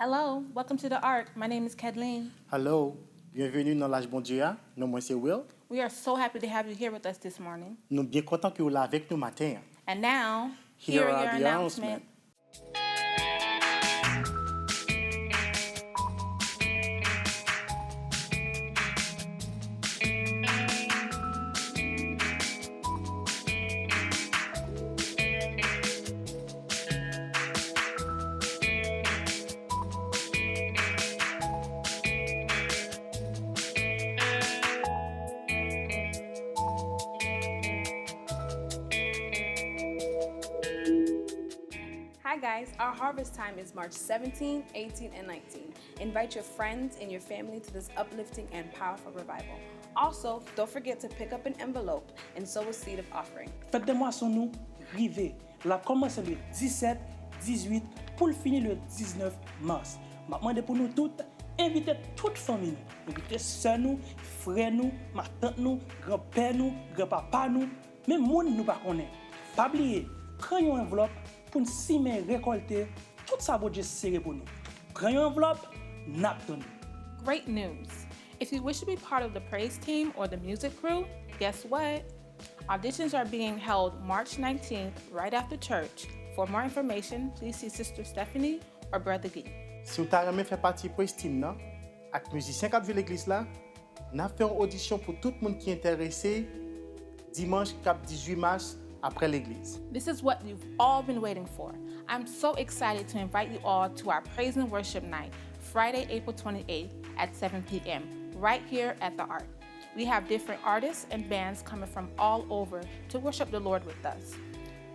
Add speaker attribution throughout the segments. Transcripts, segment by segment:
Speaker 1: Hello, welcome to the Ark. My name is Kathleen.
Speaker 2: Hello, bienvenue dans l'âge bon Dieu. Non, moi c'est Will.
Speaker 1: We are so happy to have you here with us this morning.
Speaker 2: Nous bien contents que vous là avec nous matin.
Speaker 1: And now,
Speaker 2: Here
Speaker 1: here
Speaker 2: are
Speaker 1: are your
Speaker 2: the
Speaker 1: announcements.
Speaker 3: Hi guys, our harvest time is March 17, 18, and 19. Invite your friends and your family to this uplifting and powerful revival. Also, don't forget to pick up an envelope and sow a seed of offering.
Speaker 4: Fête de moisson nous rive. La commence le 17, 18 pour le finir le 19 mars. Je demande pour nous toutes inviter toute famille nous, inviter sœurs nous, frères nous, ma tante nous, grand-père nous, grand-papa nous, même monde nous pas connaît. Pas oublier, prends une enveloppe pour nous simer récolter tout ça que Dieu serré pour nous. Prends une enveloppe, n'a donné.
Speaker 1: Great news! If you wish to be part of the praise team or the music crew, guess what? Auditions are being held March 19th right after church. For more information, please see Sister Stephanie or Brother Guy.
Speaker 2: Si vous avez fait partie de Praise Team, avec musiciens qui viennent l'église là, nous avons fait une audition pour tout le monde qui est intéressé dimanche 18 mars après l'église.
Speaker 1: This is what you've all been waiting for. I'm so excited to invite you all to our Praise and Worship Night, Friday, April 28th at 7 p.m., right here at the Ark. We have different artists and bands coming from all over to worship the Lord with us.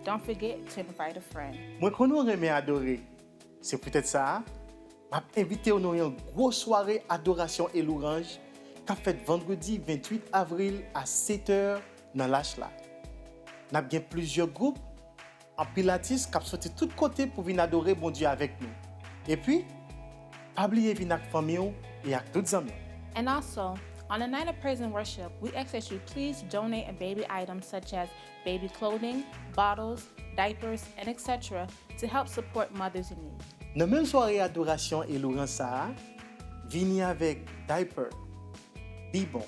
Speaker 1: Don't forget to invite a friend.
Speaker 2: Moi, quand nous remet adorer, c'est peut-être ça. Je invité à une grosse soirée adoration et louange qui a fait vendredi 28 avril à 7h dans l'âge là. Nous avons plusieurs groupes en pilates qui sont sortis de tous côtés pour venir adorer bon Dieu avec nous. Et puis, pas oublier venir avec la famille et avec d'autres amis.
Speaker 1: And also, on the night of praise and worship, we ask that you please donate a baby items such as baby clothing, bottles, diapers, and etc. to help support mothers in need.
Speaker 2: Dans la même soirée adoration et louange, venez avec diaper, bibon,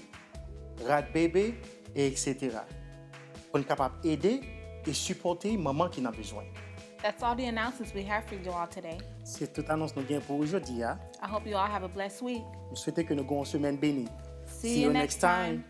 Speaker 2: rat bébé, et etc. pour être capable d'aider et supporter maman qui en a besoin.
Speaker 1: That's all the announcements we have for you all today.
Speaker 2: C'est toute annonce que nous avons pour aujourd'hui.
Speaker 1: I hope you all have a blessed week.
Speaker 2: Nous souhaitons que nous ayons une semaine bénie.
Speaker 1: See you next time.